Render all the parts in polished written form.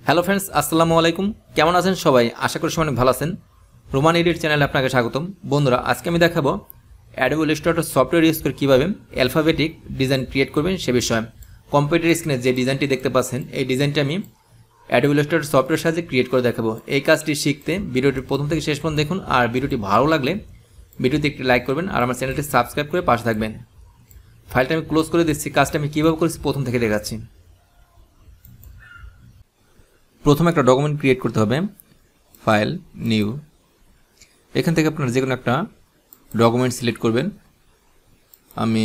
Hello friends, আসসালামু আলাইকুম। কেমন আছেন সবাই? আশা করি সবাই অনেক ভালো আছেন। রোমান এডিট চ্যানেলে আপনাকে স্বাগতম। বন্ধুরা, আজকে আমি দেখাবো অ্যাডোবি ইলাস্ট্রেটর সফটওয়্যার ইউজ করে কীভাবে অ্যালফাবেটিক ডিজাইন ক্রিয়েট করবেন সে বিষয়ে। কম্পিউটার স্ক্রিনে যে ডিজাইনটি দেখতে পাচ্ছেন, এই ডিজাইনটি আমি অ্যাডোবি ইলাস্ট্রেটর সফটওয়্যার সাহায্যে ক্রিয়েট করে দেখাবো। এই কাজটি শিখতে ভিডিওটি প্রথম থেকে শেষ পর্যন্ত দেখুন, আর ভিডিওটি ভালো লাগলে ভিডিওতে একটি লাইক করবেন আর আমার চ্যানেলটি সাবস্ক্রাইব করে পাশে থাকবেন। ফাইলটা আমি ক্লোজ করে দিচ্ছি। কাজটা আমি কীভাবে করেছি প্রথম থেকে দেখাচ্ছি। প্রথমে একটা ডকুমেন্ট ক্রিয়েট করতে হবে। ফাইল, নিউ, এখান থেকে আপনারা যে কোনো একটা ডকুমেন্ট সিলেক্ট করবেন। আমি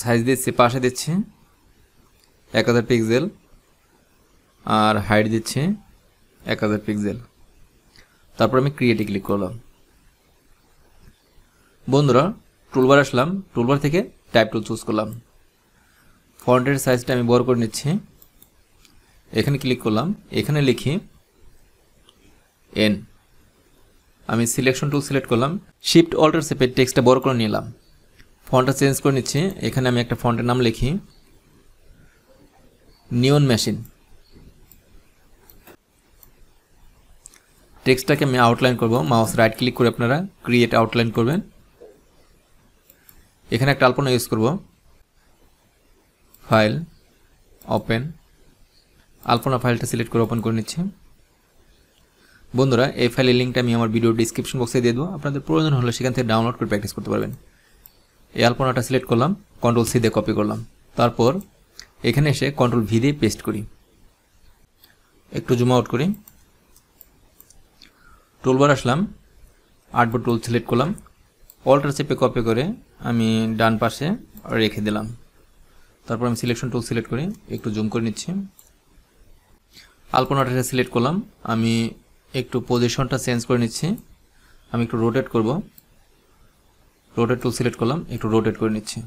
সাইজ দিচ্ছি, পাশে দিচ্ছি 1000 পিক্সেল আর হাইট দিচ্ছি 1000 পিক্সেল। তারপর আমি ক্রিয়েটে ক্লিক করলাম। বন্ধুরা, টুলবার আসলাম, টুলবার থেকে টাইপ টুল চুজ করলাম। ফন্টের সাইজটা আমি বড় করে নিচ্ছি। এখানে ক্লিক করলাম, এখানে লিখি এন। আমি সিলেকশন টুল সিলেক্ট করলাম, শিফট অল্টার চেপে টেক্সটটা বড় করে নিলাম। ফন্টটা চেঞ্জ করে নিচ্ছি। এখানে আমি একটা ফন্টের নাম লিখি নিয়ন মেশিন। টেক্সটটাকে আমি আউটলাইন করব। মাউস রাইট ক্লিক করে আপনারা ক্রিয়েট আউটলাইন করবেন। এখানে একটা আলপনা ইউজ করব। ফাইল, ওপেন, আলপনা ফাইলটা সিলেক্ট করে ওপেন করে নিচ্ছি। বন্ধুরা, এই ফাইলের লিঙ্কটা আমি আমার ভিডিও ডিসক্রিপশন বক্সে দিয়ে দেবো। আপনাদের প্রয়োজন হলে সেখান থেকে ডাউনলোড করে প্র্যাকটিস করতে পারবেন। এই আলপনাটা সিলেক্ট করলাম, কন্ট্রোল সি দিয়ে কপি করলাম। তারপর এখানে এসে কন্ট্রোল ভি দিয়ে পেস্ট করি। একটু জুম আউট করি। টুলবার আসলাম, আর্টবোর্ড টুল সিলেক্ট করলাম, অল্টার চেপে কপি করে আমি ডান পাশে রেখে দিলাম। তারপর আমি সিলেকশন টুল সিলেক্ট করি, একটু জুম করে নিচ্ছি। আলপনাটা সিলেক্ট করলাম, আমি একটু পজিশনটা চেঞ্জ করে নিচ্ছি। আমি একটু রোটেট করব। রোটেট টুল সিলেক্ট করলাম, একটু রোটেট করে নিচ্ছি।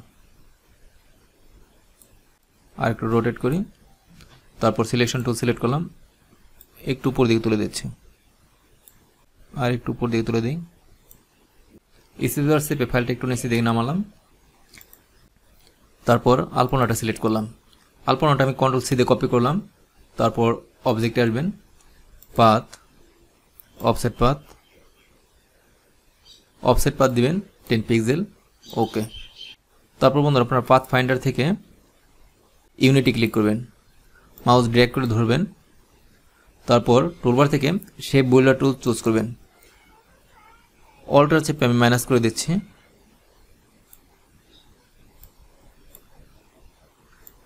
আর একটু রোটেট করি। তারপর সিলেকশন টুল সিলেক্ট করলাম, একটু উপর দিকে তুলে দিচ্ছি। আর একটু উপর দিকে তুলে দিই। স্কেচার শেপে ফাইলটা একটু নিচে দিকে নামালাম। তারপর আলপনাটা সিলেক্ট করলাম। আলপনাটা আমি কন্ট্রোল সি দিয়ে কপি করলাম। তারপর অবজেক্টে আসবেন, path, offset path, offset path দিবেন 10 পিক্সেল। ওকে। তারপর বন্ধুরা, আপনারা পাথ ফাইন্ডার থেকে ইউনিটি ক্লিক করবেন, মাউস ড্র্যাগ করে ধরবেন। তারপর টুলবার থেকে শেপ বোল্ডার টুল চুজ করবেন। অল্টার চেপে আমি মাইনাস করে দিচ্ছি।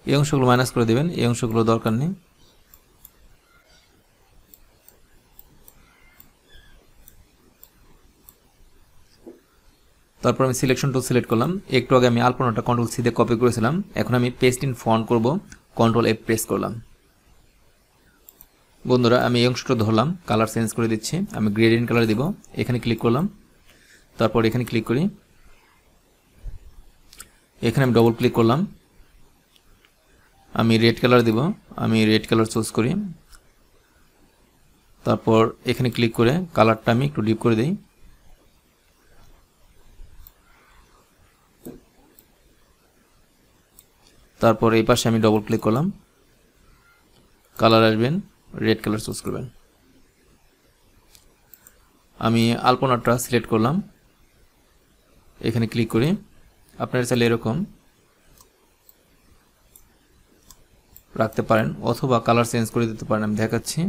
এই অংশগুলো মাইনাস করে দেবেন, এই অংশগুলো দরকার নেই। তারপর আমি সিলেকশন টুল সিলেক্ট করলাম। একটু আগে আমি আলপনাটা কন্ট্রোল সি দিয়ে কপি করেছিলাম। এখন আমি পেস্ট ইন ফন্ট করব, কন্ট্রোল এফ প্রেস করলাম। বন্ধুরা, আমি এই অংশটা ধরলাম, কালার চেঞ্জ করে দিচ্ছি। আমি গ্রেডিয়েন্ট কালার দিব। এখানে ক্লিক করলাম। তারপর এখানে ক্লিক করি। এখানে আমি ডবল ক্লিক করলাম। আমি রেড কালার দিব। আমি রেড কালার চুজ করি। তারপর এখানে ক্লিক করে কালারটা আমি একটু ডিপ করে দিই। তারপর এই পাশে আমি ডবল ক্লিক করলাম। কালার আসবেন, রেড কালার চুজ করবেন। আমি আলপনাটা সিলেক্ট করলাম। এখানে ক্লিক করি। আপনারা চাইলে এরকম রাখতে পারেন অথবা কালার চেঞ্জ করে দিতে পারেন। আমি দেখাচ্ছি।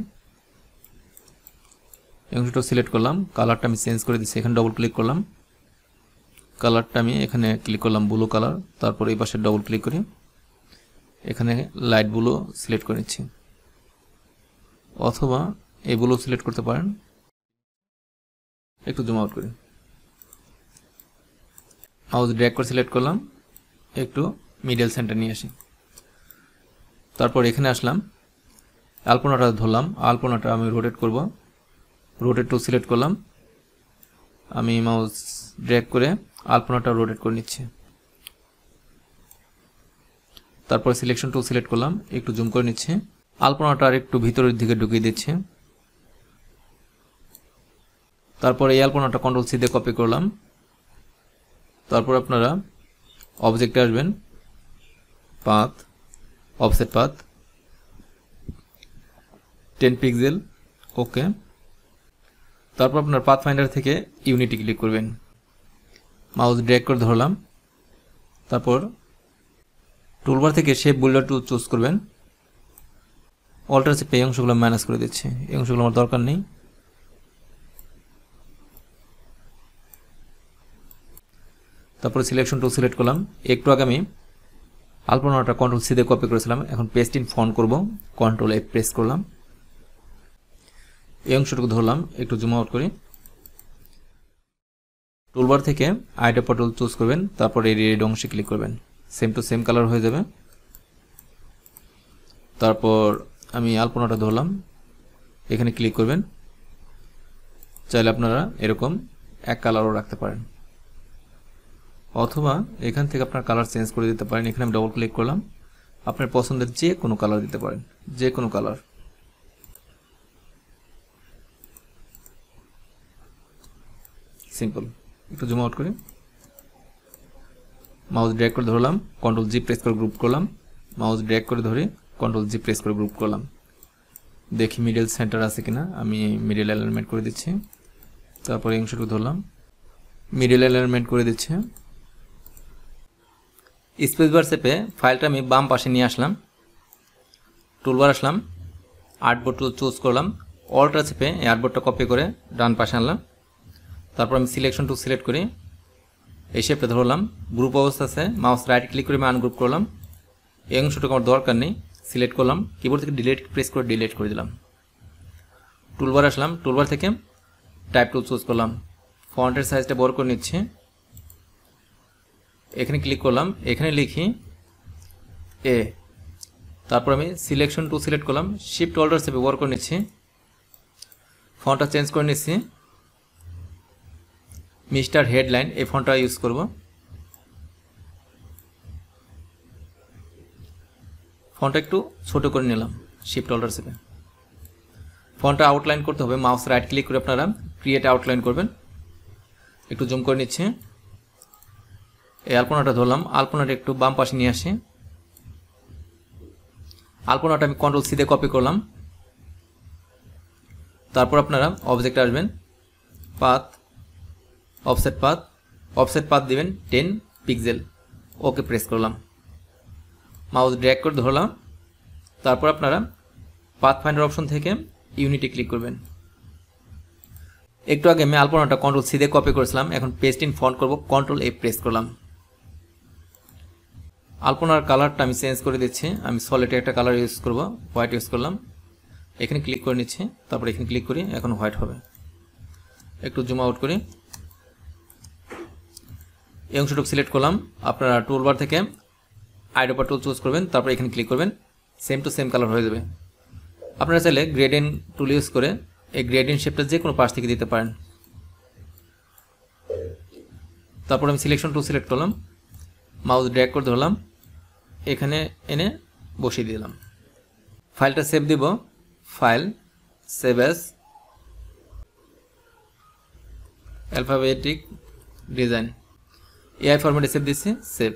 অংশটা সিলেক্ট করলাম, কালারটা আমি চেঞ্জ করে দিচ্ছি। এখানে ডবল ক্লিক করলাম, কালারটা আমি এখানে ক্লিক করলাম ব্লু কালার। তারপর এই পাশে ডবল ক্লিক করি, এখানে লাইট ব্লু সিলেক্ট করে নিচ্ছি, অথবা এই ব্লু সিলেক্ট করতে পারেন। একটু জুম আউট করি। মাউস ড্র্যাগ করে সিলেক্ট করলাম, একটু মিডল সেন্টার নিয়ে আসি। তারপর এখানে আসলাম, আলপনাটা ধরলাম। আলপনাটা আমি রোটেট করব। রোটেট টুল সিলেক্ট করলাম। আমি মাউস ড্র্যাগ করে আলপনাটা রোটেট করে নিচ্ছি। তারপর সিলেকশন টুল সিলেক্ট করলাম, একটু জুম করে নিচ্ছি। আলপনাটা আর একটু ভিতরের দিকে ঢুকিয়ে দিচ্ছি। তারপর এই আলপনাটা কন্ট্রোল সি দিয়ে কপি করলাম। তারপর আপনারা অবজেক্টে আসবেন, পাথ, অফসেট পাথ, 10 পিক্সেল, ওকে। তারপর আপনার পাথফাইন্ডার থেকে ইউনিটি ক্লিক করবেন, মাউস ড্র্যাগ করে ধরলাম, তারপর টুলবার থেকে শেপ বোল্ডার টুল চুজ করবেন। অল্টার চেপে এই অংশগুলো মাইনাস করে দিচ্ছি, এই অংশগুলো আমার দরকার নেই। তারপরে সিলেকশন টুল সিলেক্ট করলাম। একটু আগে আমি আলপনাটা কন্ট্রোল সি দিয়ে কপি করেছিলাম, এখন পেস্ট ইন ফন্ট করব, কন্ট্রোল এফ প্রেস করলাম। এই অংশটুকু ধরলাম, একটু জুম আউট করি। টুলবার থেকে আইডেপা টুল চুজ করবেন, তারপর এই রেড অংশে ক্লিক করবেন, সেম টু সেম কালার হয়ে যাবে। তারপর আমি আলপনাটা ধরলাম, এখানে ক্লিক করবেন। চাইলে আপনারা এরকম এক কালারও রাখতে পারেন, অথবা এখান থেকে আপনার কালার চেঞ্জ করে দিতে পারেন। এখানে আমি ডবল ক্লিক করলাম, আপনার পছন্দের যে কোনো কালার দিতে পারেন, যে কোনো কালার। সিম্পল। একটু জুম আউট করি, মাউস ড্র্যাগ করে ধরলাম, কন্ট্রোল জি প্রেস করে গ্রুপ করলাম, মাউস ড্র্যাগ করে ধরে কন্ট্রোল জি প্রেস করে গ্রুপ করলাম। দেখি মিডল সেন্টার আছে কিনা, আমি মিডল অ্যালাইনমেন্ট করে দিচ্ছি। তারপর এই অংশটুকু ধরলাম, মিডল অ্যালাইনমেন্ট করে দিচ্ছি। স্পেস বার চেপে ফাইলটা আমি বাম পাশে নিয়ে আসলাম, টুলবার আসলাম, আর্টবোর্ড টুল চুজ করলাম, অল্টার চেপে এই আর্টবোর্ডটা কপি করে ডান পাশে আনলাম। তারপর আমি সিলেকশন টুল সিলেক্ট করি, এই শেপটা ধরলাম, গ্রুপ অবস্থা আছে, মাউস রাইট ক্লিক করে আমি আনগ্রুপ করলাম। এই অংশটুকু আমার দরকার নেই, সিলেক্ট করলাম, কিবোর্ড থেকে ডিলিট প্রেস করে ডিলিট করে দিলাম। টুলবার আসলাম, টুলবার থেকে টাইপ টুল চুজ করলাম, ফন্টের সাইজটা বড় করে নিচ্ছি। এখানে ক্লিক করলাম, এখানে লিখি এ। তারপর আমি সিলেকশন টুল সিলেক্ট করলাম, শিফট অল্টার চেপে বড় করে নিচ্ছি, ফন্টটা চেঞ্জ করে নিচ্ছি। মিস্টার হেডলাইন এই ফন্টটা ইউজ করব। ফন্টটা একটু ছোট করে নিলাম, শিফট অল্টার চেপে। ফন্টটা আউটলাইন করতে হবে, মাউস রাইট ক্লিক করে আপনারা ক্রিয়েট আউটলাইন করবেন। একটু জুম করে নিচ্ছি। এই আলপনাটা ধরলাম, আলপনাটা একটু বাম পাশে নিয়ে আসি। আলপনাটা আমি কন্ট্রোল সি দিয়ে কপি করলাম। তারপর আপনারা অবজেক্টে আসবেন, পাথ, অফসেট পাথ দিবেন 10 পিক্সেল, ওকে প্রেস করলাম, মাউস ড্র্যাগ করে ধরলাম। তারপর আপনারা পাথ ফাইন্ডার অপশন থেকে ইউনিটি ক্লিক করবেন। একটু আগে আমি আলপনাটা কন্ট্রোল সি দিয়ে কপি করেছিলাম, এখন পেস্ট ইন ফন্ট করব, কন্ট্রোল এফ প্রেস করলাম। আলপনার কালারটা আমি চেঞ্জ করে দিচ্ছি, আমি সলিড একটা কালার ইউজ করব, হোয়াইট ইউজ করলাম। এখানে ক্লিক করে নিচ্ছি, তারপর এখানে ক্লিক করি, এখন হোয়াইট হবে। একটু জুম আউট করি, এই অংশটুকু সিলেক্ট করলাম। আপনারা টুলবার থেকে আইডেপা টুল চুজ করবেন, তারপর এখানে ক্লিক করবেন, সেম টু সেম কালার হয়ে যাবে। আপনারা চাইলে গ্রেডিয়েন্ট টুল ইউজ করে এই গ্রেডিয়েন্ট শেপটা যে কোনো পাশ থেকে দিতে পারেন। তারপর আমি সিলেকশন টুল সিলেক্ট করলাম, মাউস ড্র্যাগ করে ধরলাম, এখানে এনে বসিয়ে দিলাম। ফাইলটা সেভ দিব, file, save as, alphabetic design, AI ফরম্যাটে সেভ দিচ্ছি, সেভ।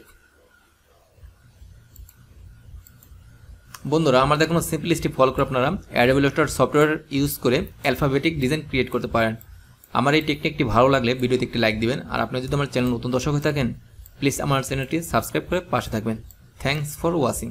বন্ধুরা, আমার দেখানো সিম্পল স্টেপ ফলো করে আপনারা অ্যাডোবি ইলাস্ট্রেটর সফটওয়্যার ইউজ করে অ্যালফাবেটিক ডিজাইন ক্রিয়েট করতে পারেন। আমার এই টেকনিকটি ভালো লাগলে ভিডিওতে একটি লাইক দিবেন, আর আপনি যদি আমার চ্যানেল নতুন দর্শক হয়ে থাকেন প্লিজ আমার চ্যানেলটি সাবস্ক্রাইব করে পাশে থাকবেন। Thanks for watching.